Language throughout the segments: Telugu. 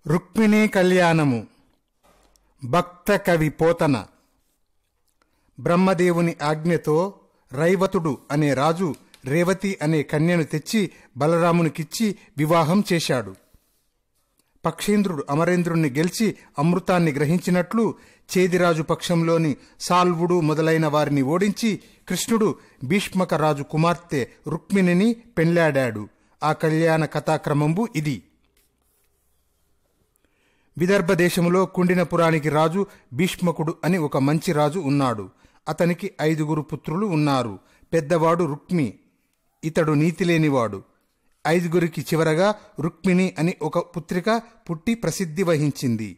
రుక్మిణీ కళ్యాణము. భక్త కవి పోతన. బ్రహ్మదేవుని ఆజ్ఞతో రైవతుడు అనే రాజు రేవతి అనే కన్యను తెచ్చి బలరామునికిచ్చి వివాహం చేశాడు. పక్షేంద్రుడు అమరేంద్రుణ్ణి గెలిచి అమృతాన్ని గ్రహించినట్లు చేదిరాజు పక్షంలోని సాల్వుడు మొదలైన వారిని ఓడించి కృష్ణుడు భీష్మక రాజు కుమార్తె రుక్మిణిని పెండ్లాడాడు. ఆ కళ్యాణ కథాక్రమంబు ఇది. విదర్భ దేశములో కుండినపురానికి రాజు భీష్మకుడు అని ఒక మంచి రాజు ఉన్నాడు. అతనికి 5 పుత్రులు ఉన్నారు. పెద్దవాడు రుక్మి, ఇతడు నీతిలేనివాడు. 5 చివరగా రుక్మిణి అని ఒక పుత్రిక పుట్టి ప్రసిద్ధి వహించింది.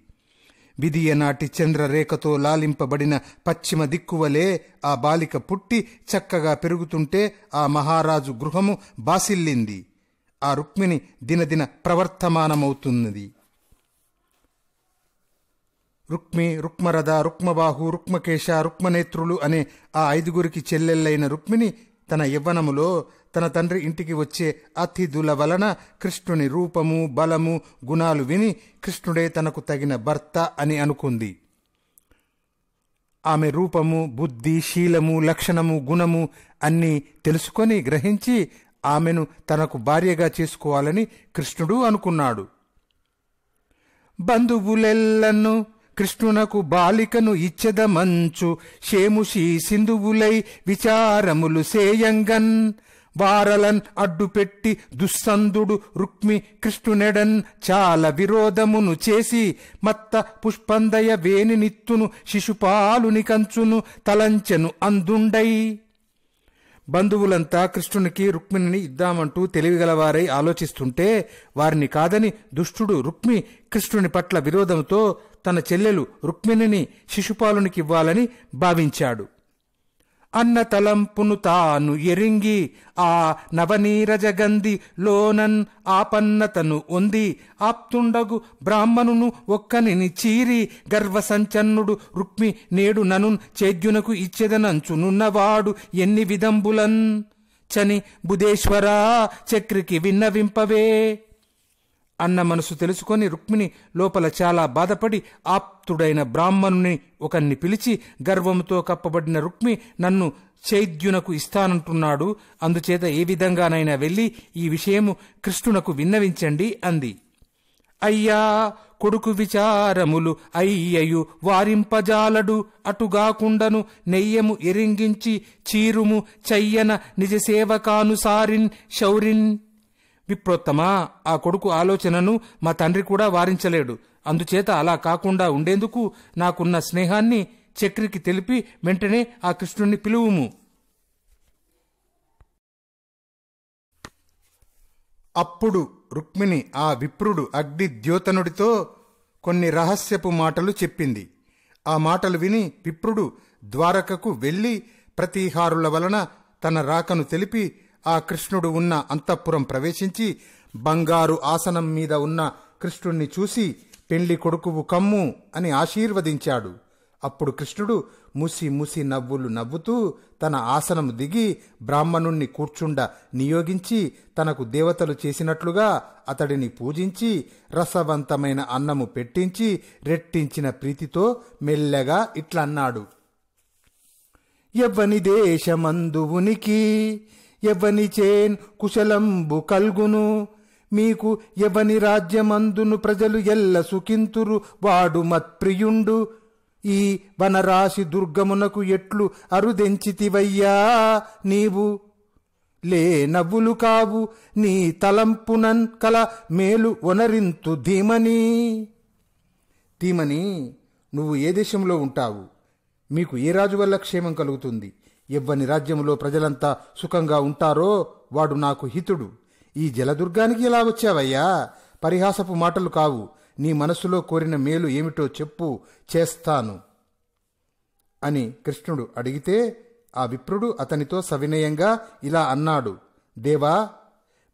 విదియనాటి చంద్రరేఖతో లాలింపబడిన పశ్చిమ దిక్కువలే ఆ బాలిక పుట్టి చక్కగా పెరుగుతుంటే ఆ మహారాజు గృహము బాసిల్లింది. ఆ రుక్మిణి దినదిన ప్రవర్తమానమవుతున్నది. రుక్మి, రుక్మరథ, రుక్మబాహు, రుక్మకేశ, రుక్మనేత్రులు అనే ఆ 5 చెల్లెళ్ళైన రుక్మిణి తన యవ్వనములో తన తండ్రి ఇంటికి వచ్చే అతిథుల వలన కృష్ణుని రూపము, బలము, గుణాలు విని కృష్ణుడే తనకు తగిన భర్త అని అనుకుంది. ఆమె రూపము, బుద్ధి, శీలము, లక్షణము, గుణము అన్నీ తెలుసుకొని గ్రహించి ఆమెను తనకు భార్యగా చేసుకోవాలని కృష్ణుడు అనుకున్నాడు. బంధువులెల్లను కృష్ణునకు బాలికను ఇచ్చెదమంచు షేముషి సింధువులై విచారములు సేయంగన్ వారలన్ అడ్డుపెట్టి దుస్సందుడు రుక్మి కృష్ణునెడన్ చాలా విరోధమును చేసి మత్త పుష్పందయ వేణినిత్తును శిశుపాలుని కంచును తలంచెను అందుండై. బంధువులంతా కృష్ణునికి రుక్మిణిని ఇద్దామంటూ తెలివిగలవారై ఆలోచిస్తుంటే వారిని కాదని దుష్టుడు రుక్మి కృష్ణుని పట్ల విరోధంతో తన చెల్లెలు రుక్మిణిని శిశుపాలునికివ్వాలని భావించాడు. అన్న తలంపును తాను ఎరింగి ఆ నవనీరజగంధి లోనన్ ఆపన్నతను ఒంది ఆప్తుండగు బ్రాహ్మణును ఒక్కనిని చీరి గర్వసంచన్నుడు రుక్మి నేడు ననున్ చేద్యునకు ఇచ్చెదనంచునున్నవాడు ఎన్ని విధంబులన్ చని బుధేశ్వరా చక్రికి విన్నవింపవే. అన్న మనసు తెలుసుకొని రుక్మిణి లోపల చాలా బాధపడి ఆప్తుడైన బ్రాహ్మణుని ఒకన్ని పిలిచి గర్వంతో కప్పబడిన రుక్మి నన్ను చైద్యునకు ఇస్తానంటున్నాడు, అందుచేత ఏ విధంగానైనా వెళ్ళి ఈ విషయము కృష్ణునకు విన్నవించండి అంది. అయ్యా కొడుకు విచారములు అయ్యయు వారింపజాలడు అటుగాకుండను నెయ్యము ఎరింగించి చీరుము చెయ్యన నిజసేవకానుసారిన్ శౌరిన్. విప్రోత్తమా, ఆ కొడుకు ఆలోచనను మా తండ్రి కూడా వారించలేడు. అందుచేత అలా కాకుండా ఉండేందుకు నాకున్న స్నేహాన్ని చక్రికి తెలిపి వెంటనే ఆ కృష్ణుణ్ణి పిలువుము. అప్పుడు రుక్మిణి ఆ విప్రుడు అగ్నిద్యోతనుడితో కొన్ని రహస్యపు మాటలు చెప్పింది. ఆ మాటలు విని విప్రుడు ద్వారకకు వెళ్లి ప్రతీహారుల వలన తన రాకను తెలిపి ఆ కృష్ణుడు ఉన్న అంతఃపురం ప్రవేశించి బంగారు ఆసనం మీద ఉన్న కృష్ణుణ్ణి చూసి పెళ్లి కొడుకువు కమ్ము అని ఆశీర్వదించాడు. అప్పుడు కృష్ణుడు ముసి ముసి నవ్వులు నవ్వుతూ తన ఆసనం దిగి బ్రాహ్మణుణ్ణి కూర్చుండ నియోగించి తనకు దేవతలు చేసినట్లుగా అతడిని పూజించి రసవంతమైన అన్నము పెట్టించి రెట్టించిన ప్రీతితో మెల్లగా ఇట్లన్నాడు. ఎవ్వని దేశమందు ఉనికి ఎవని చేన్ కుశలంబు కల్గును మీకు ఎవని రాజ్యమందును ప్రజలు ఎల్ల సుఖింతురు వాడు మత్ప్రియుండు ఈ వనరాశి దుర్గమునకు ఎట్లు అరుదెంచితివయ్యా నీవు లే నవ్వులు కావు నీ తలంపునన్ కల మేలు ఒనరింతు ధీమని. ధీమని, నువ్వు ఏ దేశంలో ఉంటావు? మీకు ఏ రాజు వల్ల క్షేమం కలుగుతుంది? ఎవ్వని రాజ్యములో ప్రజలంతా సుఖంగా ఉంటారో వాడు నాకు హితుడు. ఈ జలదుర్గానికి ఎలా వచ్చావయ్యా? పరిహాసపు మాటలు కావు. నీ మనసులో కోరిన మేలు ఏమిటో చెప్పు, చేస్తాను అని కృష్ణుడు అడిగితే ఆ విప్రుడు అతనితో సవినయంగా ఇలా అన్నాడు. దేవా,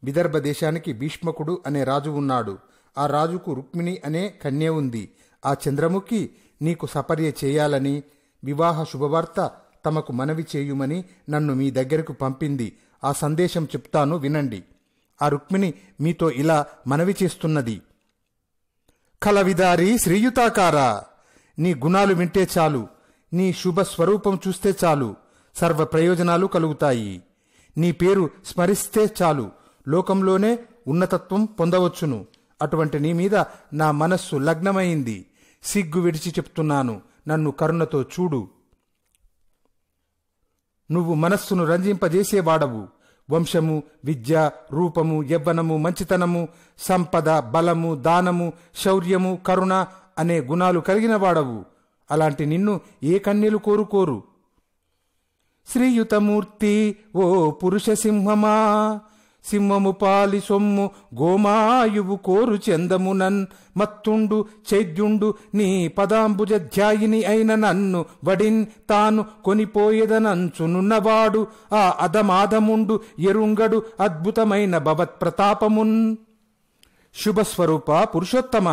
విదర్భ దేశానికి భీష్మకుడు అనే రాజు ఉన్నాడు. ఆ రాజుకు రుక్మిణి అనే కన్య ఉంది. ఆ చంద్రముఖి నీకు సపర్య చేయాలని, వివాహ శుభవార్త తమకు మనవి చేయుమని నన్ను మీ దగ్గరకు పంపింది. ఆ సందేశం చెప్తాను వినండి. ఆ రుక్మిణి మీతో ఇలా మనవి చేస్తున్నది. కలవిదారి శ్రీయుతాకార, నీ గుణాలు వింటే చాలు, నీ శుభ స్వరూపం చూస్తే చాలు, సర్వ ప్రయోజనాలు కలుగుతాయి. నీ పేరు స్మరిస్తే చాలు, లోకంలోనే ఉన్నతత్వం పొందవచ్చును. అటువంటి నీ మీద నా మనస్సు లగ్నమైంది. సిగ్గు విడిచి చెప్తున్నాను, నన్ను కరుణతో చూడు. నువ్వు మనస్సును రంజింపజేసేవాడవు. వంశము, విద్య, రూపము, యవ్వనము, మంచితనము, సంపద, బలము, దానము, శౌర్యము, కరుణ అనే గుణాలు కలిగిన వాడవు. అలాంటి నిన్ను ఏ కన్యలు కోరుకోరు? శ్రీయుతమూర్తి ఓ పురుష సింహమా, సింహము పాలి సొమ్ము గోమాయువు కోరు చందమునన్ మత్తుండు చైద్యుండు నీ పదాంబుజధ్యాయిని అయిన నన్ను వడిన్ తాను కొనిపోయేదనంచునున్నవాడు ఆ అధమాధముండు ఎరుంగడు అద్భుతమైన భవత్ప్రతాపమున్. శుభస్వరూప పురుషోత్తమ,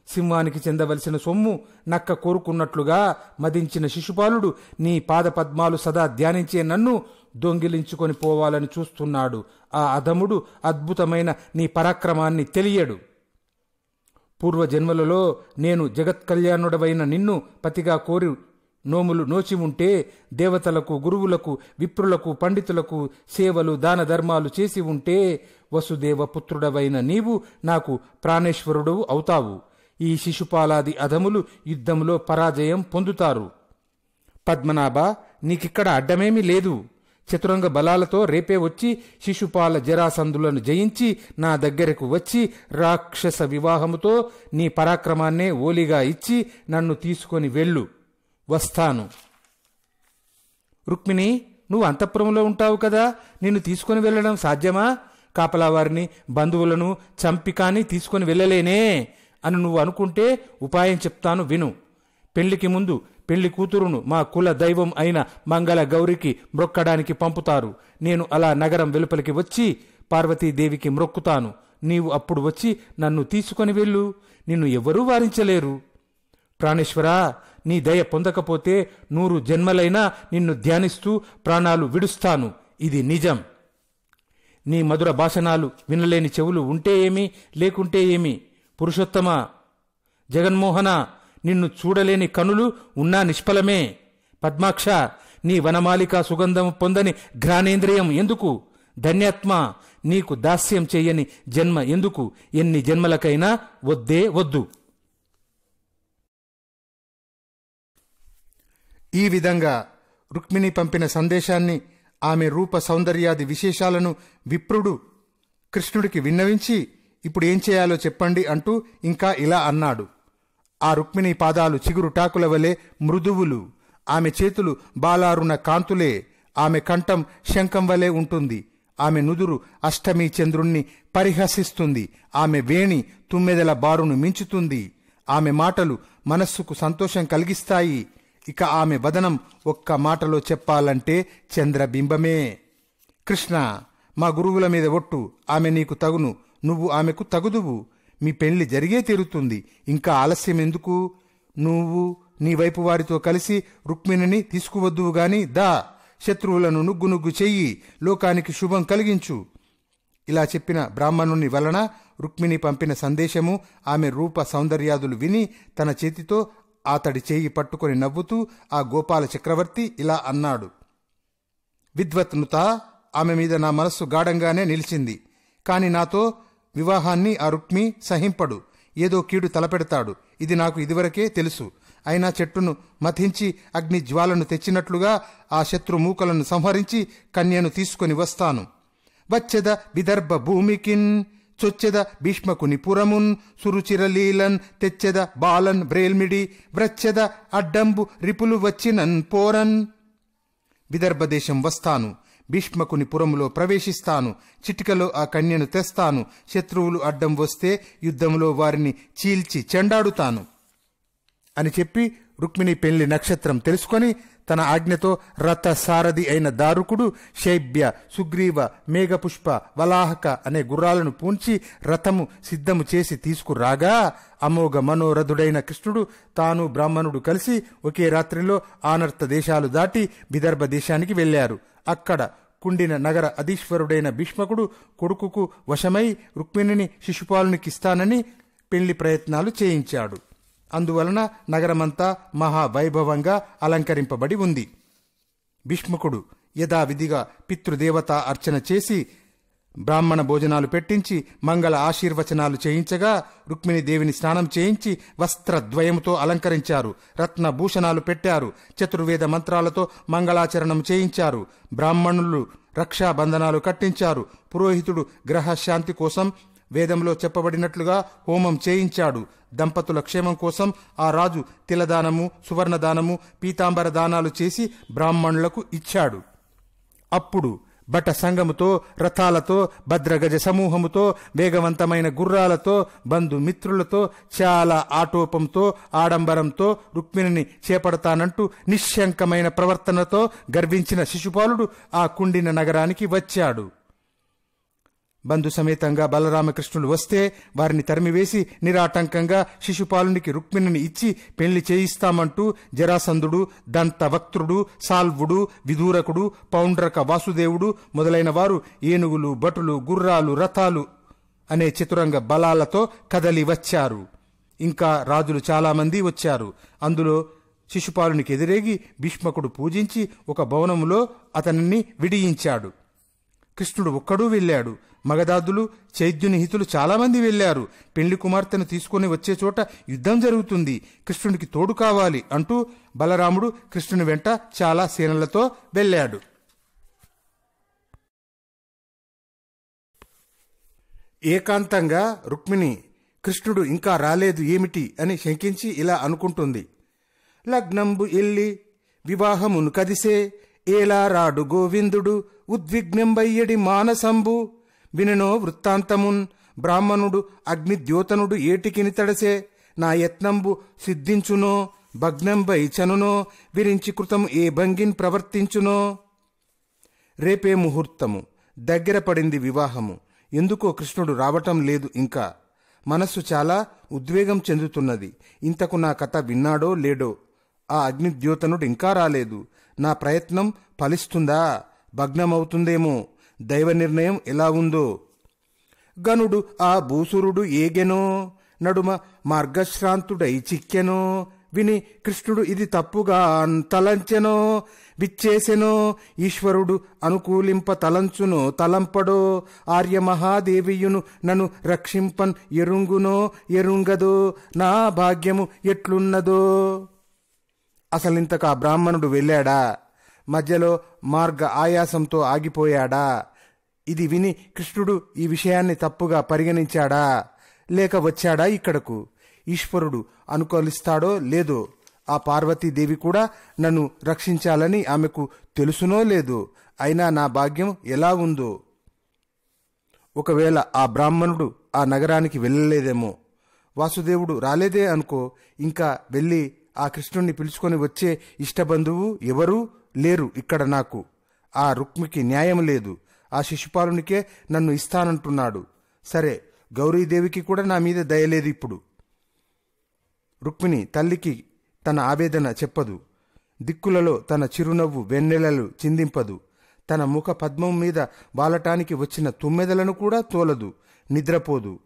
సింహానికి చెందవలసిన సొమ్ము నక్క కోరుకున్నట్లుగా మదించిన శిశుపాలుడు నీ పాదపద్మాలు సదా ధ్యానించే నన్ను దొంగిలించుకొని పోవాలని చూస్తున్నాడు. ఆ అధముడు అద్భుతమైన నీ పరాక్రమాన్ని తెలియడు. పూర్వజన్మలలో నేను జగత్కళ్యాణుడవైన నిన్ను పతిగా కోరి నోములు నోచి ఉంటే, దేవతలకు, గురువులకు, విప్రులకు, పండితులకు సేవలు, దాన ధర్మాలు చేసి ఉంటే, వసుదేవ పుత్రుడవైన నీవు నాకు ప్రాణేశ్వరుడు అవుతావు. ఈ శిశుపాలాది అధములు యుద్ధంలో పరాజయం పొందుతారు. పద్మనాభ, నీకిక్కడ అడ్డమేమీ లేదు. చతురంగ బలాలతో రేపే వచ్చి శిశుపాల జరాసంధులను జయించి నా దగ్గరకు వచ్చి రాక్షస వివాహముతో నీ పరాక్రమాన్నే ఓలిగా ఇచ్చి నన్ను తీసుకొని వెళ్ళు. వస్తాను. రుక్మిణి, నువ్వు అంతఃపురంలో ఉంటావు కదా, నిన్ను తీసుకొని వెళ్ళడం సాధ్యమా? కాపలావారిని, బంధువులను చంపి కానీ తీసుకొని వెళ్ళలేనే అని నువ్వు అనుకుంటే ఉపాయం చెప్తాను విను. పెళ్లికి ముందు పెళ్లి కూతురును మా కుల దైవం అయిన మంగళ గౌరికి మ్రొక్కడానికి పంపుతారు. నేను అలా నగరం వెలుపలికి వచ్చి పార్వతీదేవికి మ్రొక్కుతాను. నీవు అప్పుడు వచ్చి నన్ను తీసుకొని వెళ్ళు. నిన్ను ఎవ్వరూ వారించలేరు. ప్రాణేశ్వరా, నీ దయ పొందకపోతే 100 జన్మలైనా నిన్ను ధ్యానిస్తూ ప్రాణాలు విడుస్తాను. ఇది నిజం. నీ మధుర భాషణాలు వినలేని చెవులు ఉంటే ఏమి, లేకుంటే ఏమి? పురుషోత్తమ, జగన్మోహన, నిన్ను చూడలేని కనులు ఉన్నా నిష్ఫలమే. పద్మాక్ష, నీ వనమాలిక సుగంధం పొందని ఘ్రాణేంద్రియం ఎందుకు? ధన్యాత్మ, నీకు దాస్యం చెయ్యని జన్మ ఎందుకు? ఎన్ని జన్మలకైనా వద్దే వద్దు. ఈ విధంగా రుక్మిణి పంపిన సందేశాన్ని, ఆమె రూప సౌందర్యాది విశేషాలను విప్రుడు కృష్ణుడికి విన్నవించి, ఇప్పుడు ఏం చేయాలో చెప్పండి అంటూ ఇంకా ఇలా అన్నాడు. ఆ రుక్మిణి పాదాలు చిగురుటాకుల వలె మృదువులు, ఆమె చేతులు బాలారుణ కాంతులే, ఆమె కంఠం శంఖం వలె ఉంటుంది, ఆమె నుదురు అష్టమి చంద్రుణ్ణి పరిహసిస్తుంది, ఆమె వేణి తుమ్మెదల బారును మించుతుంది, ఆమె మాటలు మనస్సుకు సంతోషం కలిగిస్తాయి. ఇక ఆమె వదనం ఒక్క మాటలో చెప్పాలంటే చంద్రబింబమే. కృష్ణ, మా గురువుల మీద ఒట్టు, ఆమె నీకు తగును, నువ్వు ఆమెకు తగుదువు. మీ పెళ్లి జరిగే తీరుతుంది. ఇంకా ఆలస్యం ఎందుకు? నువ్వు నీ వైపు వారితో కలిసి రుక్మిణిని తీసుకువద్దువు గాని దా, శత్రువులను నుగ్గు నుగ్గు చెయ్యి, లోకానికి శుభం కలిగించు. ఇలా చెప్పిన బ్రాహ్మణుని వలన రుక్మిణి పంపిన సందేశము, ఆమె రూప సౌందర్యాదులు విని తన చేతితో అతడి చేయి పట్టుకొని నవ్వుతూ ఆ గోపాల చక్రవర్తి ఇలా అన్నాడు. విద్వత్నుత, ఆమె మీద నా మనస్సు గాఢంగానే నిలిచింది. కాని నాతో వివాహాన్ని ఆ రుక్మి సహింపడు, ఏదో కీడు తలపెడతాడు. ఇది నాకు ఇదివరకే తెలుసు. అయినా చెట్టును మథించి అగ్ని జ్వాలను తెచ్చినట్లుగా ఆ శత్రు మూకలను సంహరించి కన్యను తీసుకొని వస్తాను. వచ్చెద విదర్భ భూమికిన్, చొచ్చెద భీష్మకుని పురమున్, సురుచిరలీలన్ తెచ్చెద బాలన్ బ్రేల్మిడి, వ్రచ్చెద అడ్డంబు రిపులు వచ్చినన్ పోరన్. విదర్భదేశం వస్తాను, భీష్మకుని పురములో ప్రవేశిస్తాను, చిటికలో ఆ కన్యను తెస్తాను, శత్రువులు అడ్డం వస్తే యుద్ధంలో వారిని చీల్చి చెండాడుతాను అని చెప్పి రుక్మిణి పెళ్లి నక్షత్రం తెలుసుకొని తన ఆజ్ఞతో రథ సారథి అయిన దారుకుడు శైబ్య, సుగ్రీవ, మేఘపుష్ప, వలాహక అనే గుర్రాలను పూంచి రథము సిద్ధము చేసి తీసుకురాగా, అమోఘ మనోరథుడైన కృష్ణుడు తాను బ్రాహ్మణుడు కలిసి ఒకే రాత్రిలో ఆనర్త దేశాలు దాటి విదర్భ దేశానికి వెళ్లారు. అక్కడ కుండిన నగర అధీశ్వరుడైన భీష్మకుడు కొడుకుకు వశమై రుక్మిణిని శిశుపాలునికిస్తానని పెళ్లి ప్రయత్నాలు చేయించాడు. అందువలన నగరమంతా మహావైభవంగా అలంకరింపబడి ఉంది. భీష్మకుడు యథావిధిగా పితృదేవతా అర్చన చేసి బ్రాహ్మణ భోజనాలు పెట్టించి మంగళ ఆశీర్వచనాలు చేయించగా రుక్మిణీదేవిని స్నానం చేయించి వస్త్రద్వయముతో అలంకరించారు. రత్నభూషణాలు పెట్టారు. చతుర్వేద మంత్రాలతో మంగళాచరణం చేయించారు. బ్రాహ్మణులు రక్షాబంధనాలు కట్టించారు. పురోహితుడు గ్రహశాంతి కోసం వేదంలో చెప్పబడినట్లుగా హోమం చేయించాడు. దంపతుల క్షేమం కోసం ఆ రాజు తిలదానము, సువర్ణదానము, పీతాంబర దానాలు చేసి బ్రాహ్మణులకు ఇచ్చాడు. అప్పుడు బట సంఘముతో, రథాలతో, భద్రగజ సమూహముతో, వేగవంతమైన గుర్రాలతో, బంధుమిత్రులతో, చాలా ఆటోపంతో, ఆడంబరంతో రుక్మిణిని చేపడతానంటూ నిశ్శంకమైన ప్రవర్తనతో గర్వించిన శిశుపాలుడు ఆ కుండిన నగరానికి వచ్చాడు. బంధు సమేతంగా బలరామకృష్ణులు వస్తే వారిని తరిమివేసి నిరాటంకంగా శిశుపాలునికి రుక్మిణిని ఇచ్చి పెళ్లి చేయిస్తామంటూ జరాసంధుడు, దంతవక్త్రుడు, సాల్వుడు, విదూరకుడు, పౌండ్రక వాసుదేవుడు మొదలైన వారు ఏనుగులు, భటులు, గుర్రాలు, రథాలు అనే చతురంగ బలాలతో కదలి వచ్చారు. ఇంకా రాజులు చాలామంది వచ్చారు. అందులో శిశుపాలునికి ఎదురేగి భీష్మకుడు పూజించి ఒక భవనములో అతనిని విడియించాడు. కృష్ణుడు ఒక్కడూ వెళ్ళాడు. మగధాదులు, చైద్యుని హితులు చాలామంది వెళ్లారు. పెళ్లి కుమార్తెను తీసుకుని వచ్చే చోట యుద్ధం జరుగుతుంది, కృష్ణునికి తోడు కావాలి అంటూ బలరాముడు కృష్ణుని వెంట చాలా సేనలతో వెళ్ళాడు. ఏకాంతంగా రుక్మిణి కృష్ణుడు ఇంకా రాలేదు ఏమిటి అని శంకించి ఇలా అనుకుంటుంది. లగ్నంబు ఎల్లి వివాహమును కదిసే ఏలా రాడు గోవిందుడు ఉద్విగ్నంబయ్యడి మానసంబు విననో వృత్తాంతమున్ బ్రాహ్మణుడు అగ్నిద్యోతనుడు ఏటికిని తడసే నా యత్నంబు సిద్ధించునో భగ్నంబై చనునో విరించి కృతము ఏ భంగిన్ ప్రవర్తించునో. రేపే ముహూర్తము, దగ్గర పడింది వివాహము. ఎందుకో కృష్ణుడు రావటం లేదు. ఇంకా మనస్సు చాలా ఉద్వేగం చెందుతున్నది. ఇంతకు నా కథ విన్నాడో లేడో. ఆ అగ్నిద్యోతనుడు ఇంకా రాలేదు. నా ప్రయత్నం ఫలిస్తుందా, భగ్నమవుతుందేమో. దైవ నిర్ణయం ఎలా ఉందో. గనుడు ఆ భూసురుడు ఏగెనో నడుమ మార్గశ్రాంతుడై చిక్కెనో విని కృష్ణుడు ఇది తప్పుగా తలంచెనో విచ్చేసెనో ఈశ్వరుడు అనుకూలింప తలంచునో తలంపడో ఆర్యమహాదేవియును నన్ను రక్షింపన్ ఎరుంగునో ఎరుంగదో నా భాగ్యము ఎట్లున్నదో. అసలింతకు ఆ బ్రాహ్మణుడు వెళ్ళాడా? మధ్యలో మార్గ ఆయాసంతో ఆగిపోయాడా? ఇది విని కృష్ణుడు ఈ విషయాన్ని తప్పుగా పరిగణించాడా? లేక వచ్చాడా ఇక్కడకు? ఈశ్వరుడు అనుకూలిస్తాడో లేదో. ఆ పార్వతీదేవి కూడా నన్ను రక్షించాలని ఆమెకు తెలుసునో లేదో. అయినా నా భాగ్యం ఎలా ఉందో. ఒకవేళ ఆ బ్రాహ్మణుడు ఆ నగరానికి వెళ్ళలేదేమో. వాసుదేవుడు రాలేదే అనుకో. ఇంకా వెళ్ళి ఆ కృష్ణుణ్ణి పిలుచుకొని వచ్చే ఇష్టబంధువు ఎవరూ లేరు ఇక్కడ నాకు. ఆ రుక్మికి న్యాయం లేదు. ఆ శిశుపాలునికే నన్ను ఇస్తానంటున్నాడు. సరే, గౌరీదేవికి కూడా నా మీద దయలేదు ఇప్పుడు. రుక్మిణి తల్లికి తన ఆవేదన చెప్పదు. దిక్కులలో తన చిరునవ్వు వెన్నెలలు చిందింపదు. తన ముఖ పద్మం మీద వాలటానికి వచ్చిన తుమ్మెదలను కూడా తోలదు. నిద్రపోదు.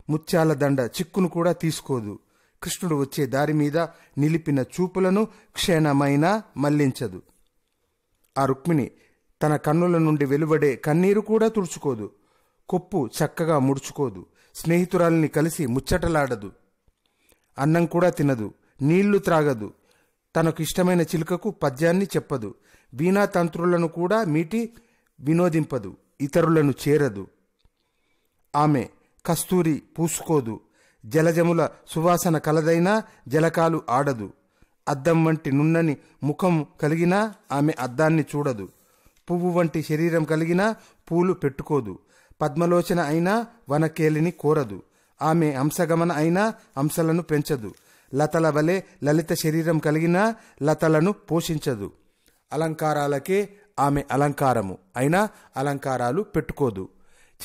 ముత్యాల దండ చిక్కును కూడా తీసుకోదు. కృష్ణుడు వచ్చే దారి మీద నిలిపిన చూపులను క్షణమైనా మళ్లించదు. ఆ రుక్మిణి తన కన్నుల నుండి వెలువడే కన్నీరు కూడా తుడుచుకోదు. కొప్పు చక్కగా ముడుచుకోదు. స్నేహితురాల్ని కలిసి ముచ్చటలాడదు. అన్నం కూడా తినదు. నీళ్లు త్రాగదు. తనకు ఇష్టమైన చిలుకకు పద్యాన్ని చెప్పదు. వీణాతంత్రులను కూడా మీటి వినోదింపదు. ఇతరులను చేరదు. ఆమె కస్తూరి పూసుకోదు. జలజముల సువాసన కలదైనా జలకాలు ఆడదు. అద్దం వంటి నున్నని ముఖం కలిగినా ఆమె అద్దాన్ని చూడదు. పువ్వు వంటి శరీరం కలిగినా పూలు పెట్టుకోదు. పద్మలోచన అయినా వనకేలిని కోరదు. ఆమె హంసగమన అయినా హంసలను పెంచదు. లతల వలె లలిత శరీరం కలిగినా లతలను పోషించదు. అలంకారాలకే ఆమె అలంకారము అయినా అలంకారాలు పెట్టుకోదు.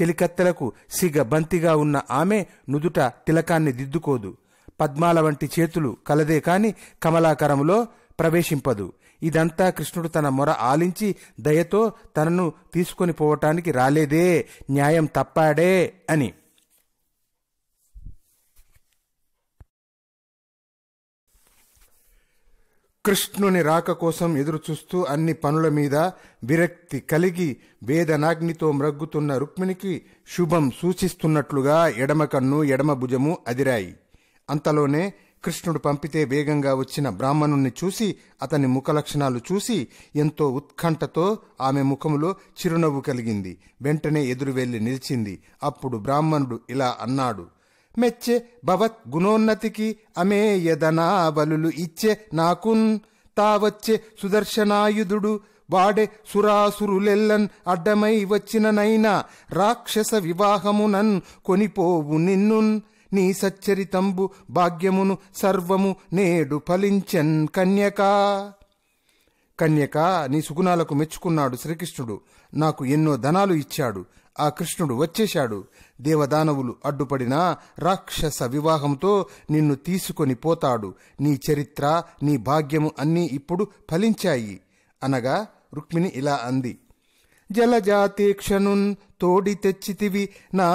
చెలికత్తెలకు సిగ బంతిగా ఉన్న ఆమె నుదుట తిలకాన్ని దిద్దుకోదు. పద్మాల వంటి చేతులు కలదే కాని కమలాకరములో ప్రవేశింపదు. ఇదంతా కృష్ణుడు తన మొర ఆలించి దయతో తనను తీసుకొని పోవటానికి రాలేదే, న్యాయం తప్పాడే అని. కృష్ణుని రాక కోసం ఎదురుచూస్తూ అన్ని పనుల మీద విరక్తి కలిగి వేదనాగ్నితో మ్రగ్గుతున్న రుక్మిణికి శుభం సూచిస్తున్నట్లుగా ఎడమ కన్ను ఎడమ భుజము అదిరాయి. అంతలోనే కృష్ణుడు పంపితే వేగంగా వచ్చిన బ్రాహ్మణుణ్ణి చూసి అతని ముఖలక్షణాలు చూసి ఎంతో ఉత్కంఠతో ఆమె ముఖములో చిరునవ్వు కలిగింది. వెంటనే ఎదురు వెళ్లి నిలిచింది. అప్పుడు బ్రాహ్మణుడు ఇలా అన్నాడు: మెచ్చే భవత్ గుణోన్నతికి అమేయదనా బలులు ఇచ్చే నాకున్ తావచ్చే సుదర్శనాయుధుడు వాడే సురాసురులెల్లన్ అడ్డమై వచ్చిననైనా రాక్షస వివాహమునన్ కొనిపోవు నిన్నున్ నీ సచ్చరితంబు భాగ్యమును సర్వము నేడు ఫలించెన్ కన్యకా. కన్యక, నీ సుగుణాలకు మెచ్చుకున్నాడు శ్రీకృష్ణుడు. నాకు ఎన్నో ధనాలు ఇచ్చాడు. ఆ కృష్ణుడు వచ్చేశాడు. దేవదానవులు అడ్డుపడినా రాక్షస వివాహంతో నిన్ను తీసుకొని పోతాడు. నీ చరిత్ర, నీ భాగ్యము అన్నీ ఇప్పుడు ఫలించాయి అనగా రుక్మిణి ఇలా అంది: జలజాతీక్షనున్ తోడి తెచ్చితివి, నా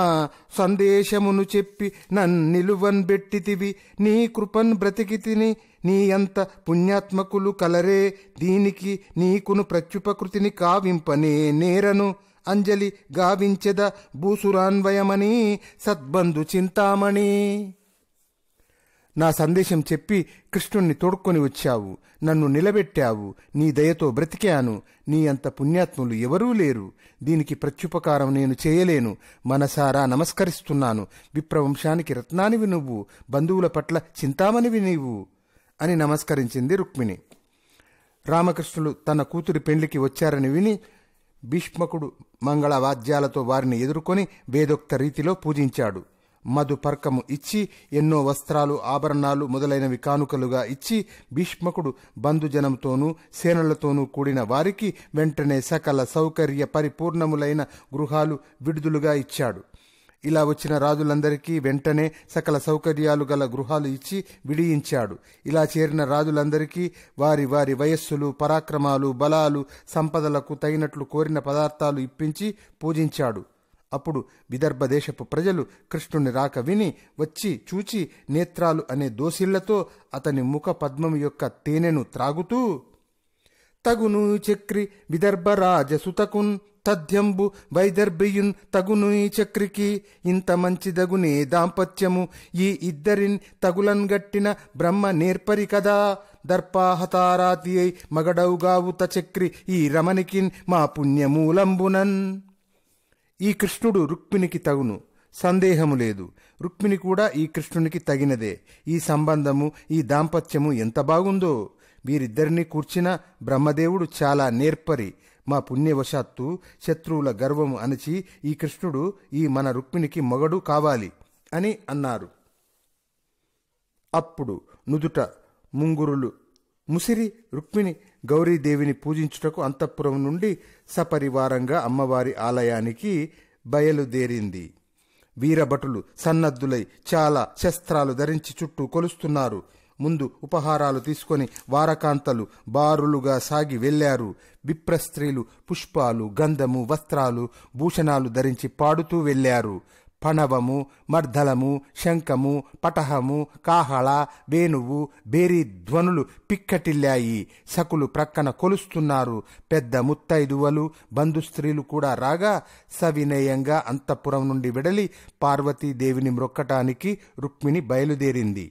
సందేశమును చెప్పి నన్నిలువన్ బెట్టితివి, నీ కృపన్ బ్రతికితిని, నీ అంత పుణ్యాత్మకులు కలరే, దీనికి నీకును ప్రత్యుపకృతిని కావింపనే నేరను, అంజలి గావించెద భూసురాన్వయమని సద్బంధు చింతామణి. నా సందేశం చెప్పి కృష్ణుణ్ణి తోడుకొని వచ్చావు, నన్ను నిలబెట్టావు, నీ దయతో బ్రతికాను. నీ అంత పుణ్యాత్ములు ఎవరూ లేరు. దీనికి ప్రత్యుపకారం నేను చేయలేను. మనసారా నమస్కరిస్తున్నాను. విప్రవంశానికి రత్నానివి నువ్వు, బంధువుల పట్ల చింతామణివి నీవు అని నమస్కరించింది రుక్మిణి. రామకృష్ణులు తన కూతురి పెండ్లికి వచ్చారని విని భీష్మకుడు మంగళవాద్యాలతో వారిని ఎదుర్కొని వేదోక్త రీతిలో పూజించాడు. మధు పర్కము ఇచ్చి ఎన్నో వస్త్రాలు, ఆభరణాలు మొదలైనవి కానుకలుగా ఇచ్చి భీష్మకుడు బంధుజనంతోనూ సేనలతోనూ కూడిన వారికి వెంటనే సకల సౌకర్య పరిపూర్ణములైన గృహాలు విడుదలుగా ఇచ్చాడు. ఇలా వచ్చిన రాజులందరికీ వెంటనే సకల సౌకర్యాలు గల గృహాలు ఇచ్చి విడియించాడు. ఇలా చేరిన రాజులందరికీ వారి వారి వయస్సులు, పరాక్రమాలు, బలాలు, సంపదలకు తగినట్లు కోరిన పదార్థాలు ఇప్పించి పూజించాడు. అప్పుడు విదర్భ దేశపు ప్రజలు కృష్ణుని రాక విని వచ్చి చూచి నేత్రాలు అనే దోసిళ్లతో అతని ముఖ పద్మము యొక్క తేనెను త్రాగుతూ, తగును చక్రి విదర్భరాజసుతకున్ తథ్యంబు వైదర్భియున్ తగును చక్రికి, ఇంత మంచిదగునే దాంపత్యము ఈ ఇద్దరిన్ తగులన్ గట్టిన బ్రహ్మ నేర్పరి కదా, దర్పాహతారాతి అయి మగడవుగావుత చక్రి ఈ రమణికిన్ మా పుణ్యమూలంబునన్. ఈ కృష్ణుడు రుక్మిణికి తగును, సందేహము లేదు. రుక్మిణి కూడా ఈ కృష్ణునికి తగినదే. ఈ సంబంధము, ఈ దాంపత్యము ఎంత బాగుందో. వీరిద్దరినీ కూర్చిన బ్రహ్మదేవుడు చాలా నేర్పరి. మా పుణ్యవశాత్తు శత్రువుల గర్వము అణచి ఈ కృష్ణుడు ఈ మన రుక్మిణికి మొగడు కావాలి అని అన్నారు. అప్పుడు నుదుట ముంగురులు ముసిరి రుక్మిణి గౌరీదేవిని పూజించుటకు అంతఃపురం నుండి సపరివారంగా అమ్మవారి ఆలయానికి బయలుదేరింది. వీరభటులు సన్నద్ధులై చాలా శస్త్రాలు ధరించి చుట్టూ కొలుస్తున్నారు. ముందు ఉపహారాలు తీసుకొని వారకాంతలు బారులుగా సాగి వెళ్లారు. విప్రస్త్రీలు పుష్పాలు, గంధము, వస్త్రాలు, భూషణాలు ధరించి పాడుతూ వెళ్లారు. పణవము, మర్ధలము, శంఖము, పటహము, కాహళ, వేణువు, బేరీ ధ్వనులు పిక్కటిల్లాయి. సకులు ప్రక్కన కొలుస్తున్నారు. పెద్ద ముత్తైదువలు, బంధుస్త్రీలు కూడా రాగా సవినయంగా అంతఃపురం నుండి వెడలి పార్వతీదేవిని మ్రొక్కటానికి రుక్మిణి బయలుదేరింది.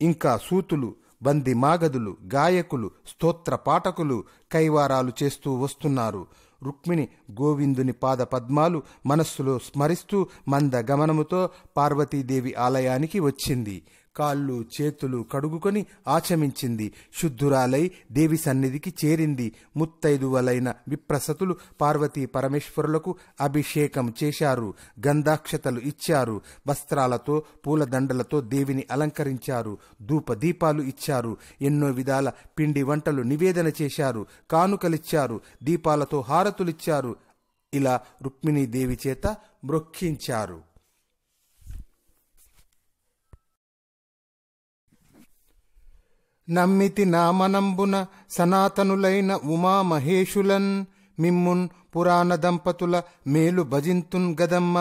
ఇంకా సూతులు, బంది మాగదులు, గాయకులు, స్తోత్ర పాఠకులు కైవారాలు చేస్తూ వస్తున్నారు. రుక్మిణి గోవిందుని పాద పద్మాలు మనస్సులో స్మరిస్తూ మంద గమనముతో పార్వతీదేవి ఆలయానికి వచ్చింది. కాళ్ళు చేతులు కడుగుకొని ఆచమించింది. శుద్ధురాలై దేవి సన్నిధికి చేరింది. ముత్తైదువలైన విప్రసతులు పార్వతీ పరమేశ్వరులకు అభిషేకం చేశారు. గంధాక్షతలు ఇచ్చారు. వస్త్రాలతో పూలదండలతో దేవిని అలంకరించారు. ధూపదీపాలు ఇచ్చారు. ఎన్నో విధాల పిండి వంటలు నివేదన చేశారు. కానుకలిచ్చారు. దీపాలతో హారతులిచ్చారు. ఇలా రుక్మిణీదేవి చేత మ్రొక్కించారు. నమ్మితి నామనంబున సనాతనులైన ఉమామహేషులన్, మిమ్మున్ పురాణ దంపతుల మేలు భజింతున్ గదమ్మ,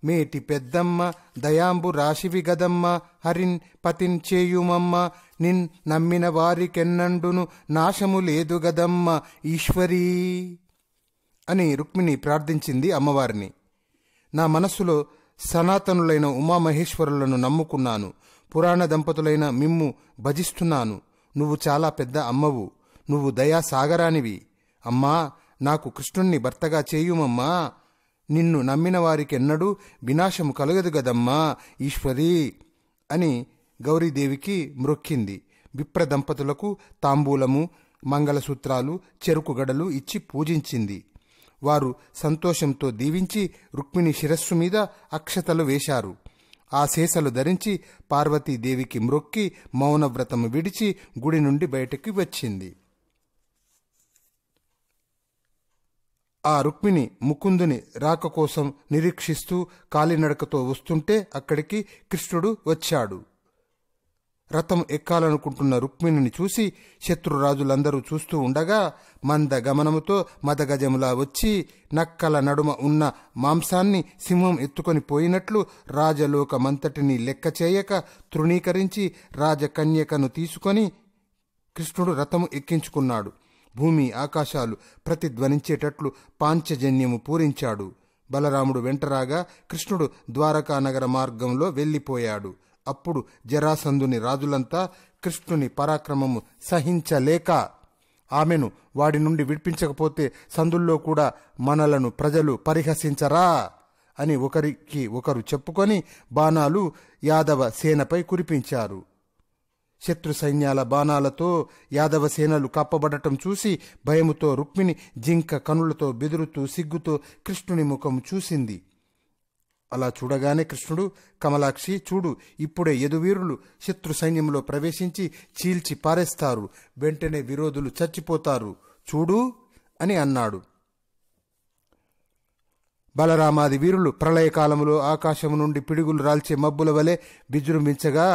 మేటి పెద్దమ్మ దయాంబు రాశివి గదమ్మ హరిన్ పతిన్ చేయుమమ్మ నిన్ నమ్మిన వారికెన్నండును నాశము లేదు గదమ్మ ఈశ్వరీ అని రుక్మిణి ప్రార్థించింది అమ్మవారిని. నా మనస్సులో సనాతనులైన ఉమామహేశ్వరులను నమ్ముకున్నాను. పురాణ దంపతులైన మిమ్ము భజిస్తున్నాను. నువ్వు చాలా పెద్ద అమ్మవు. నువ్వు దయాసాగరానివి. అమ్మా, నాకు కృష్ణుణ్ణి భర్తగా చేయుమమ్మా. నిన్ను నమ్మిన వారికెన్నడూ వినాశము కలగదు గదమ్మా ఈశ్వరీ అని గౌరీదేవికి మ్రొక్కింది. విప్ర దంపతులకు తాంబూలము, మంగళసూత్రాలు, చెరుకు గడలు ఇచ్చి పూజించింది. వారు సంతోషంతో దీవించి రుక్మిణి శిరస్సు మీద అక్షతలు వేశారు. ఆ శేషలు ధరించి పార్వతీదేవికి మ్రొక్కి మౌనవ్రతము విడిచి గుడి నుండి బయటికి వచ్చింది. ఆ రుక్మిణి ముకుందుని రాక కోసం నిరీక్షిస్తూ కాలినడకతో వస్తుంటే అక్కడికి కృష్ణుడు వచ్చాడు. రథం ఎక్కాలనుకుంటున్న రుక్మిణిని చూసి శత్రురాజులందరూ చూస్తూ ఉండగా మంద గమనముతో మదగజములా వచ్చి నక్కల నడుమ ఉన్న మాంసాన్ని సింహం ఎత్తుకొని పోయినట్లు రాజలోకమంతటిని లెక్క చేయక తృణీకరించి రాజకన్యకను తీసుకొని కృష్ణుడు రథము ఎక్కించుకున్నాడు. భూమి ఆకాశాలు ప్రతిధ్వనించేటట్లు పాంచజన్యము పూరించాడు. బలరాముడు వెంటరాగా కృష్ణుడు ద్వారకానగర మార్గంలో వెళ్ళిపోయాడు. అప్పుడు జరాసంధుని రాజులంతా కృష్ణుని పరాక్రమము సహించలేక ఆమెను వాడి నుండి విడిపించకపోతే సందుల్లో కూడా మనలను ప్రజలు పరిహసించరా అని ఒకరికి ఒకరు చెప్పుకొని బాణాలు యాదవ సేనపై కురిపించారు. శత్రు సైన్యాల బాణాలతో యాదవ సేనలు కప్పబడటం చూసి భయముతో రుక్మిణి జింక కనులతో బెదురుతూ సిగ్గుతో కృష్ణుని ముఖం చూసింది. అలా చూడగానే కృష్ణుడు, కమలాక్షి చూడు, ఇప్పుడే యదువీరులు శత్రు సైన్యంలో ప్రవేశించి చీల్చి పారేస్తారు. వెంటనే విరోధులు చచ్చిపోతారు చూడు అని అన్నాడు. బలరామాది వీరులు ప్రళయకాలంలో ఆకాశము నుండి పిడుగులు రాల్చే మబ్బుల వలె విజృంభించగా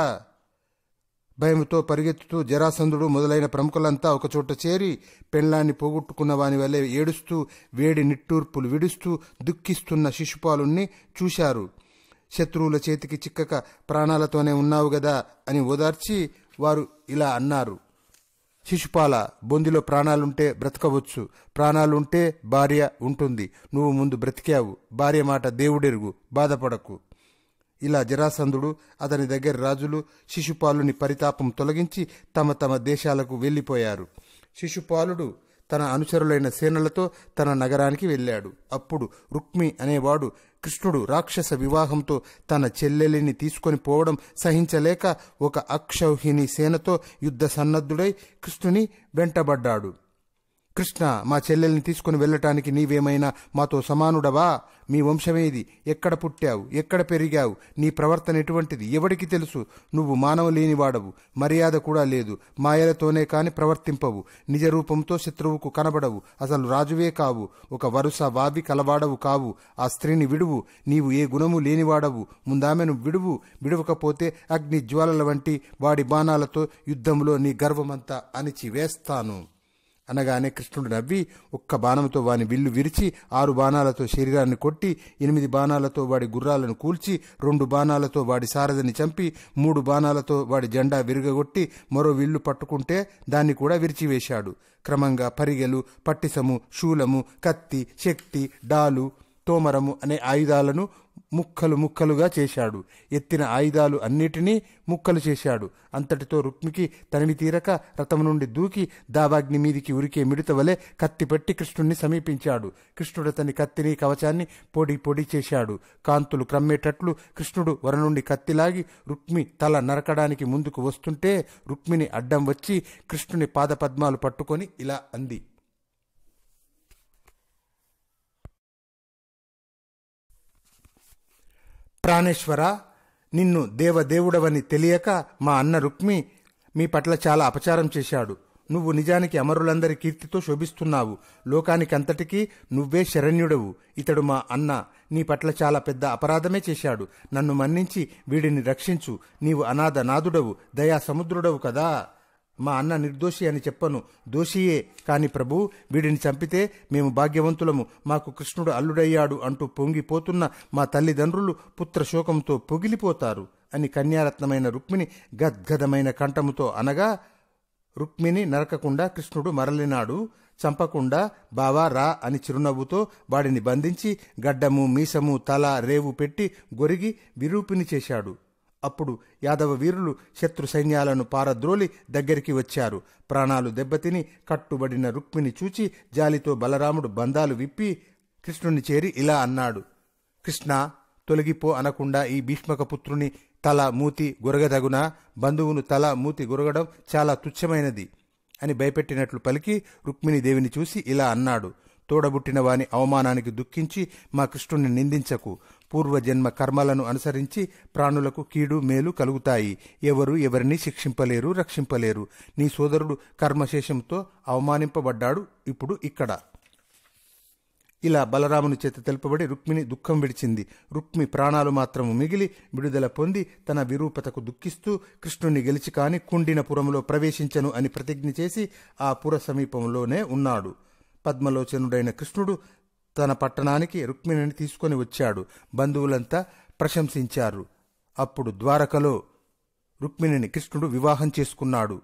భయముతో పరిగెత్తుతూ జరాసంధుడు మొదలైన ప్రముఖులంతా ఒకచోట చేరి పెండ్లాన్ని పోగొట్టుకున్న వాని వలె ఏడుస్తూ వేడి నిట్టూర్పులు విడుస్తూ దుఃఖిస్తున్న శిశుపాలుణ్ణి చూశారు. శత్రువుల చేతికి చిక్కక ప్రాణాలతోనే ఉన్నావు గదా అని ఓదార్చి వారు ఇలా అన్నారు. శిశుపాల, బొందిలో ప్రాణాలుంటే బ్రతకవచ్చు, ప్రాణాలుంటే భార్య ఉంటుంది. నువ్వు ముందు బ్రతికావు. భార్య మాట దేవుడెరుగు, బాధపడకు. ఇలా జరాసంధుడు, అతని దగ్గర రాజులు శిశుపాలుని పరితాపం తొలగించి తమ తమ దేశాలకు వెళ్ళిపోయారు. శిశుపాలుడు తన అనుచరులైన సేనలతో తన నగరానికి వెళ్ళాడు. అప్పుడు రుక్మి అనేవాడు కృష్ణుడు రాక్షస వివాహంతో తన చెల్లెలిని తీసుకొని పోవడం సహించలేక ఒక అక్షౌహిణి సేనతో యుద్ధ సన్నద్ధుడై కృష్ణుని వెంటబడ్డాడు. కృష్ణ, మా చెల్లెల్ని తీసుకుని వెళ్ళటానికి నీవేమైనా మాతో సమానుడవా? మీ వంశమేది? ఎక్కడ పుట్టావు? ఎక్కడ పెరిగావు? నీ ప్రవర్తన ఎటువంటిది? ఎవడికి తెలుసు? నువ్వు మానవ లేనివాడవు, మర్యాద కూడా లేదు, మాయలతోనే కాని ప్రవర్తింపవు, నిజ రూపంతో శత్రువుకు కనబడవు, అసలు రాజువే కావు, ఒక వరుస వావి కలవాడవు కావు. ఆ స్త్రీని విడువు. నీవు ఏ గుణము లేనివాడవు. ముందామెను విడువు. విడవకపోతే అగ్ని జ్వాలల వంటి వాడి బాణాలతో యుద్ధంలో నీ గర్వమంతా అణిచి వేస్తాను అనగానే కృష్ణుడు నవ్వి ఒక్క బాణంతో వాని విల్లు విరిచి 6 బాణాలతో శరీరాన్ని కొట్టి 8 బాణాలతో వాడి గుర్రాలను కూల్చి 2 బాణాలతో వాడి సారథిని చంపి 3 బాణాలతో వాడి జెండా విరగగొట్టి మరో విల్లు పట్టుకుంటే దాన్ని కూడా విరిచివేశాడు. క్రమంగా పరిగెలు, పట్టిసము, శూలము, కత్తి, శక్తి, డాలు, తోమరము అనే ఆయుధాలను ముక్కలు ముక్కలుగా చేశాడు. ఎత్తిన ఆయుధాలు అన్నిటినీ ముక్కలు చేశాడు. అంతటితో రుక్మికి తనివి తీరక రథం నుండి దూకి దావాగ్ని మీదికి ఉరికే మిడతవలే కత్తి పెట్టి కృష్ణుణ్ణి సమీపించాడు. కృష్ణుడు అతని కత్తిని కవచాన్ని పొడి పొడి చేశాడు. కాంతులు క్రమ్మేటట్లు కృష్ణుడు వర నుండి కత్తిలాగి రుక్మి తల నరకడానికి ముందుకు వస్తుంటే రుక్మిని అడ్డం వచ్చి కృష్ణుని పాదపద్మాలు పట్టుకొని ఇలా అంది. ప్రాణేశ్వర, నిన్ను దేవదేవుడవని తెలియక మా అన్న రుక్మి మీ పట్ల చాలా అపచారం చేశాడు. నువ్వు నిజానికి అమరులందరి కీర్తితో శోభిస్తున్నావు. లోకానికంతటికీ నువ్వే శరణ్యుడవు. ఇతడు మా అన్న నీ పట్ల చాలా పెద్ద అపరాధమే చేశాడు. నన్ను మన్నించి వీడిని రక్షించు. నీవు అనాథ నాథుడవు, దయా సముద్రుడవు కదా మా అన్న నిర్దోషి అని చెప్పను, దోషియే. కాని ప్రభు, వీడిని చంపితే మేము భాగ్యవంతులము, మాకు కృష్ణుడు అల్లుడయ్యాడు అంటూ పొంగిపోతున్న మా తల్లిదండ్రులు పుత్రశోకంతో పొగిలిపోతారు అని కన్యారత్నమైన రుక్మిణి గద్గదమైన కంఠముతో అనగా, రుక్మిణి నరకకుండా కృష్ణుడు మరలినాడు. చంపకుండా బావా రా అని చిరునవ్వుతో వాడిని బంధించి గడ్డము, మీసము, తల, రేవు పెట్టి గొరిగి విరూపిని చేశాడు. అప్పుడు యాదవ వీరులు శత్రు సైన్యాలను పారద్రోలి దగ్గరికి వచ్చారు. ప్రాణాలు దెబ్బతిని కట్టుబడిన రుక్మిణి చూచి జాలితో బలరాముడు బంధాలు విప్పి కృష్ణుని చేరి ఇలా అన్నాడు: కృష్ణ, తొలగిపో అనకుండా ఈ భీష్మకపుత్రుని తల మూతి గొరగదగునా? బంధువును తల మూతి గొరగడం చాలా తుచ్చమైనది అని భయపెట్టినట్లు పలికి రుక్మిణీదేవిని చూసి ఇలా అన్నాడు: తోడబుట్టిన వాని అవమానానికి దుఃఖించి మా కృష్ణుని నిందించకు. పూర్వజన్మ కర్మలను అనుసరించి ప్రాణులకు కీడు మేలు కలుగుతాయి. ఎవరు ఎవరిని శిక్షింపలేరు, రక్షింపలేరు. నీ సోదరుడు కర్మశేషంతో అవమానింపబడ్డాడు ఇప్పుడు ఇక్కడ. ఇలా బలరాముని చేత తెలుపబడి రుక్మిణి దుఃఖం విడిచింది. రుక్మి ప్రాణాలు మాత్రము మిగిలి విడుదల పొంది తన విరూపతకు దుఃఖిస్తూ కృష్ణుని గెలిచి కాని కుండినపురంలో ప్రవేశించను అని ప్రతిజ్ఞ చేసి ఆ పుర సమీపంలోనే ఉన్నాడు. పద్మలోచనుడైన కృష్ణుడు తన పట్టణానికి రుక్మిణిని తీసుకొని వచ్చాడు. బంధువులంతా ప్రశంసించారు. అప్పుడు ద్వారకలో రుక్మిణిని కృష్ణుడు వివాహం చేసుకున్నాడు.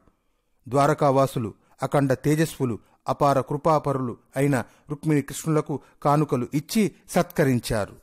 ద్వారకావాసులు అఖండ తేజస్వులు, అపార కృపాపరులు అయిన రుక్మిణి కృష్ణులకు కానుకలు ఇచ్చి సత్కరించారు.